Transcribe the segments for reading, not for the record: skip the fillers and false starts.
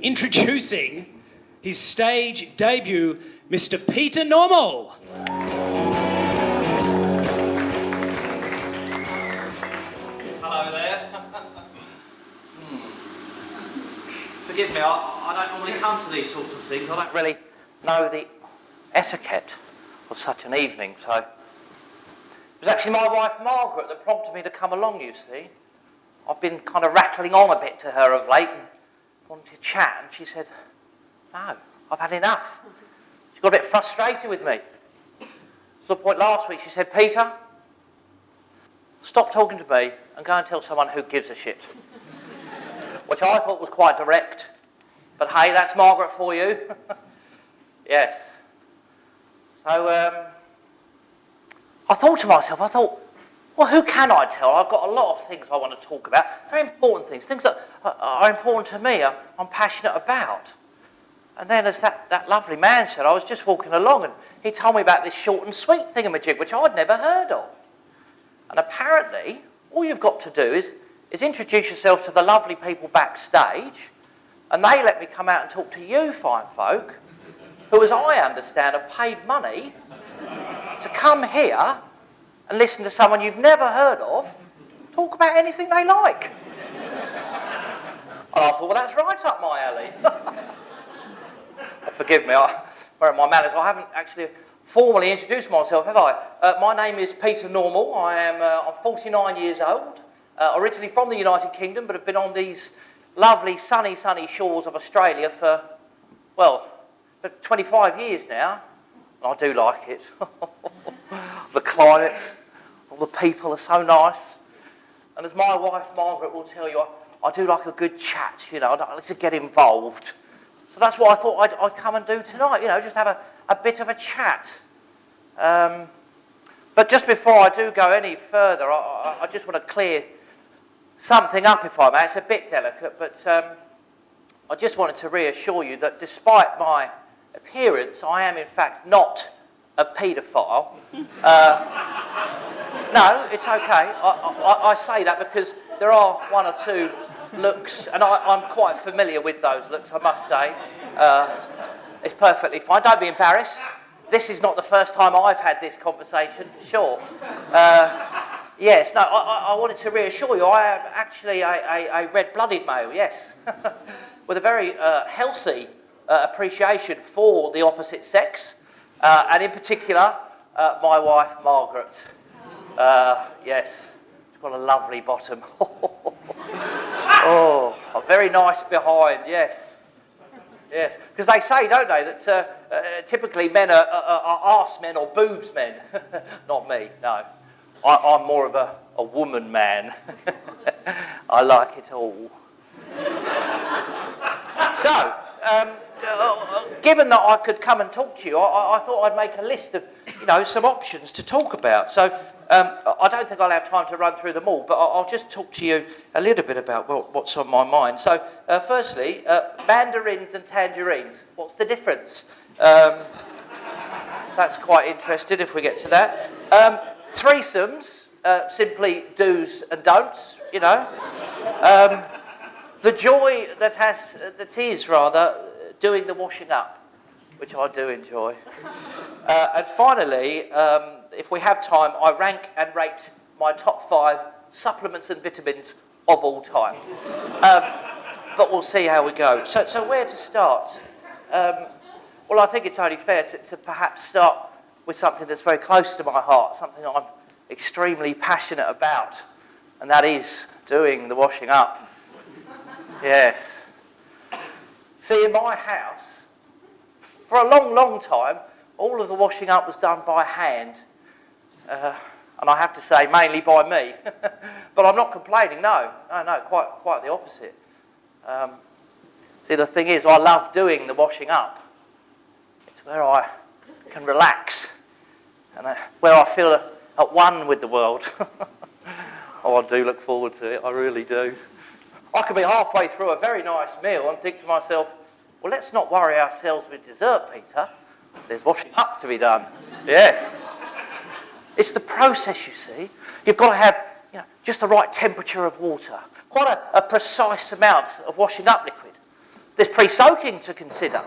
Introducing his stage debut, Mr. Peter Normal. Hello there. Forgive me, I don't normally come to these sorts of things. I don't really know the etiquette of such an evening, so... It was actually my wife Margaret that prompted me to come along, you see. I've been kind of rattling on a bit to her of late and wanted to chat, and she said, no, I've had enough. She got a bit frustrated with me. To the point last week she said, Peter, stop talking to me and go and tell someone who gives a shit. Which I thought was quite direct. But hey, that's Margaret for you. Yes. So, I thought to myself, well, who can I tell? I've got a lot of things I want to talk about. Very important things that are important to me, I'm passionate about. And then as that lovely man said, I was just walking along and he told me about this short and sweet thingamajig, which I'd never heard of. And apparently, all you've got to do is introduce yourself to the lovely people backstage, and they let me come out and talk to you fine folk, who, as I understand, have paid money to come here and listen to someone you've never heard of talk about anything they like. And I thought, well, that's right up my alley. Forgive me, where are my manners? I haven't actually formally introduced myself, have I? My name is Peter Normal. I'm 49 years old, originally from the United Kingdom, but have been on these lovely sunny shores of Australia for 25 years now. And I do like it. The climate, all the people are so nice. And as my wife Margaret will tell you, I do like a good chat, you know, I like to get involved. So that's what I thought I'd come and do tonight, you know, just have a bit of a chat. But just before I do go any further, I just want to clear something up, if I may. It's a bit delicate, but I just wanted to reassure you that despite my appearance, I am in fact not a paedophile. No, it's okay. I say that because there are one or two looks, and I'm quite familiar with those looks, I must say. It's perfectly fine. Don't be embarrassed. This is not the first time I've had this conversation, for sure. Yes, no, I wanted to reassure you, I am actually a red-blooded male, yes. With a very healthy appreciation for the opposite sex, and in particular, my wife, Margaret. Yes, she's got a lovely bottom. Oh, very nice behind, yes. Yes, because they say, don't they, that typically men are arse men or boobs men. Not me, no. I'm more of a woman man. I like it all. So, given that I could come and talk to you, I thought I'd make a list of, you know, some options to talk about. So, I don't think I'll have time to run through them all, but I'll just talk to you a little bit about what's on my mind. So, firstly, mandarins and tangerines. What's the difference? That's quite interesting if we get to that. Threesomes, simply do's and don'ts, you know. The joy that is doing the washing up, which I do enjoy. And finally, if we have time, I rank and rate my top 5 supplements and vitamins of all time. But we'll see how we go. So where to start? Well, I think it's only fair to perhaps start with something that's very close to my heart, something I'm extremely passionate about, and that is doing the washing up. Yes. See, in my house, for a long time, all of the washing up was done by hand. And I have to say, mainly by me. But I'm not complaining, no, quite the opposite. See, the thing is, I love doing the washing up. It's where I can relax, and where I feel at one with the world. Oh, I do look forward to it, I really do. I could be halfway through a very nice meal and think to myself, well, let's not worry ourselves with dessert, Peter. There's washing up to be done. Yes. It's the process, you see. You've got to have, you know, just the right temperature of water, quite a precise amount of washing up liquid. There's pre-soaking to consider.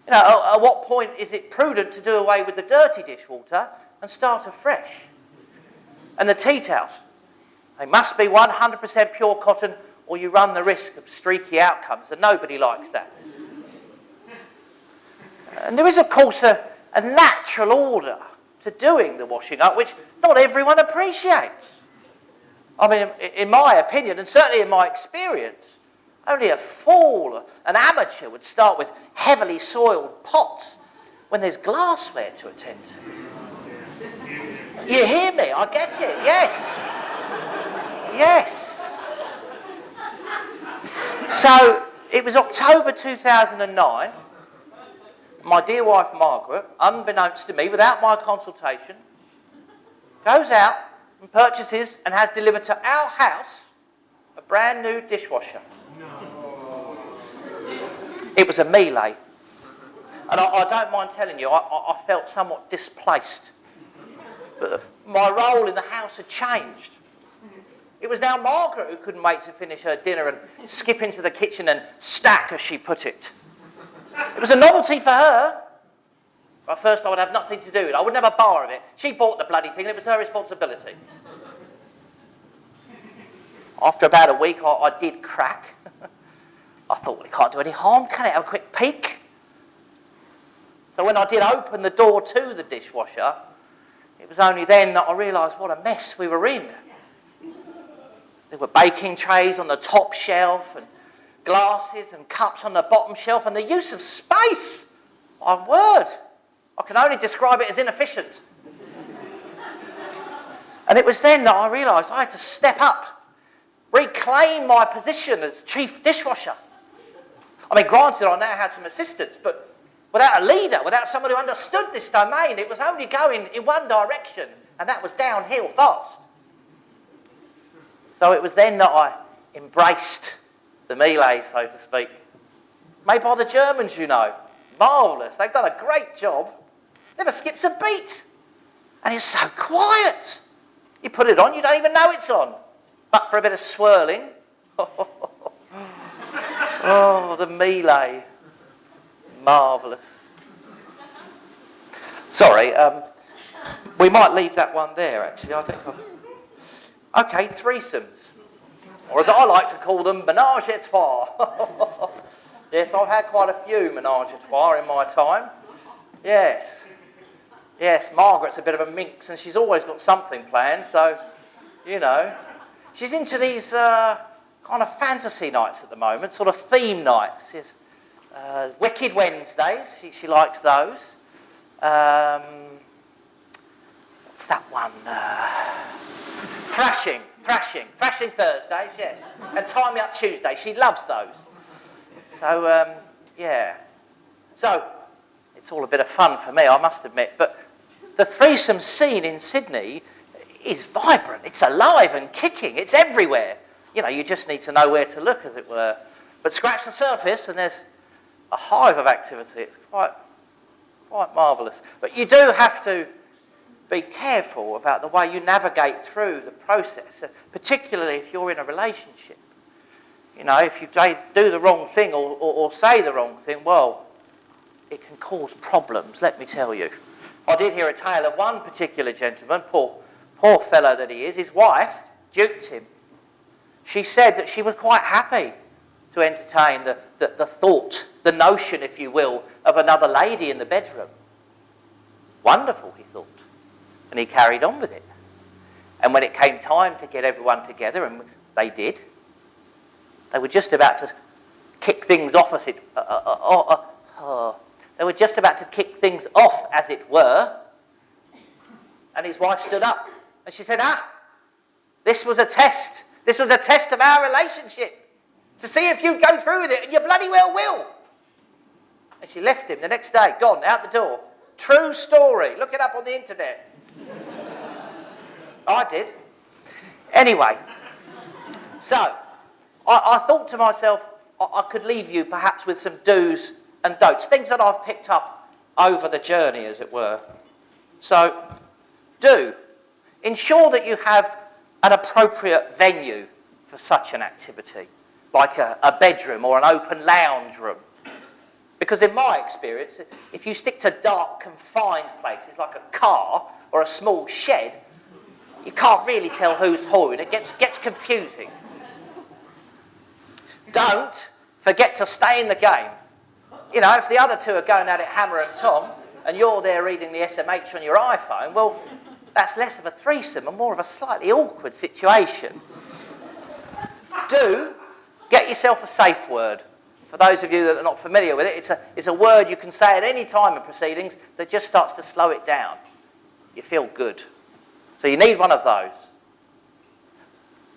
You know, at what point is it prudent to do away with the dirty dishwater and start afresh? And the tea towels. They must be 100% pure cotton or you run the risk of streaky outcomes, and nobody likes that. And there is, of course, a natural order to doing the washing up, which not everyone appreciates. I mean, in my opinion, and certainly in my experience, only a fool, an amateur, would start with heavily soiled pots when there's glassware to attend to. You hear me? I get it. Yes. Yes. So, it was October 2009. My dear wife Margaret, unbeknownst to me, without my consultation, goes out and purchases and has delivered to our house a brand new dishwasher. No. It was a Miele. And I don't mind telling you, I felt somewhat displaced. But my role in the house had changed. It was now Margaret who couldn't wait to finish her dinner and skip into the kitchen and stack, as she put it. It was a novelty for her. But first I would have nothing to do with it. I wouldn't have a bar of it. She bought the bloody thing and it was her responsibility. After about a week I did crack. I thought, well, it can't do any harm, can it? Have a quick peek. So when I did open the door to the dishwasher, it was only then that I realised what a mess we were in. There were baking trays on the top shelf and glasses and cups on the bottom shelf, and the use of space, my word, I can only describe it as inefficient. And it was then that I realised I had to step up, reclaim my position as chief dishwasher. I mean, granted, I now had some assistants, but without a leader, without someone who understood this domain, it was only going in one direction, and that was downhill fast. So it was then that I embraced the Miele, so to speak. Made by the Germans, you know. Marvellous. They've done a great job. Never skips a beat. And it's so quiet. You put it on, you don't even know it's on. But for a bit of swirling. Oh, the Miele. Marvellous. Sorry, we might leave that one there, actually. I think Okay, threesomes. Or as I like to call them, menage a trois. Yes, I've had quite a few menage a trois in my time. Yes. Yes, Margaret's a bit of a minx and she's always got something planned, so, you know. She's into these kind of fantasy nights at the moment, sort of theme nights. Yes. Wicked Wednesdays, she likes those. What's that one? Thrashing Thursdays, yes. And Tie Me Up Tuesday, she loves those. So, yeah. So, it's all a bit of fun for me, I must admit. But the threesome scene in Sydney is vibrant. It's alive and kicking. It's everywhere. You know, you just need to know where to look, as it were. But scratch the surface and there's a hive of activity. It's quite marvellous. But you do have to be careful about the way you navigate through the process, particularly if you're in a relationship. You know, if you do the wrong thing or say the wrong thing, well, it can cause problems, let me tell you. I did hear a tale of one particular gentleman, poor fellow that he is, his wife duped him. She said that she was quite happy to entertain the thought, the notion, if you will, of another lady in the bedroom. Wonderful, he thought. And he carried on with it. And when it came time to get everyone together, and they did, they were just about to kick things off as it... They were just about to kick things off, as it were. And his wife stood up. And she said, this was a test. This was a test of our relationship. To see if you go through with it, and you bloody well will. And she left him the next day, gone, out the door. True story. Look it up on the internet. I did. Anyway, so I thought to myself, I could leave you perhaps with some do's and don'ts, things that I've picked up over the journey, as it were. So, do. Ensure that you have an appropriate venue for such an activity. like a bedroom or an open lounge room. Because in my experience, if you stick to dark, confined places like a car or a small shed, you can't really tell who's who, and it gets confusing. Don't forget to stay in the game. You know, if the other two are going at it hammer and Tom, and you're there reading the SMH on your iPhone, well, that's less of a threesome and more of a slightly awkward situation. Do get yourself a safe word. For those of you that are not familiar with it, it's a word you can say at any time in proceedings that just starts to slow it down. You feel good. So you need one of those.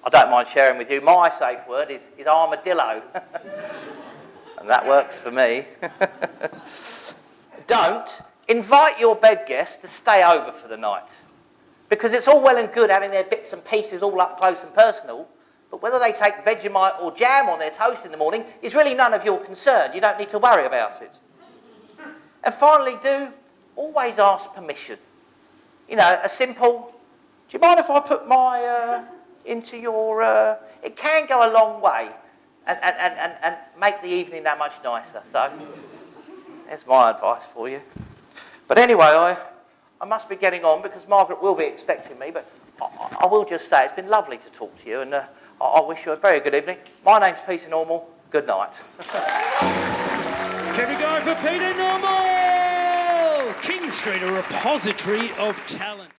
I don't mind sharing with you, my safe word is armadillo. And that works for me. Don't invite your bed guests to stay over for the night. Because it's all well and good having their bits and pieces all up close and personal, but whether they take Vegemite or jam on their toast in the morning is really none of your concern. You don't need to worry about it. And finally, do always ask permission. You know, a simple, do you mind if I put my into your... It can go a long way and make the evening that much nicer. So, there's my advice for you. But anyway, I must be getting on because Margaret will be expecting me, but I will just say it's been lovely to talk to you, and I wish you a very good evening. My name's Peter Normal. Good night. Keep it going for Peter Normal! King Street, a repository of talent.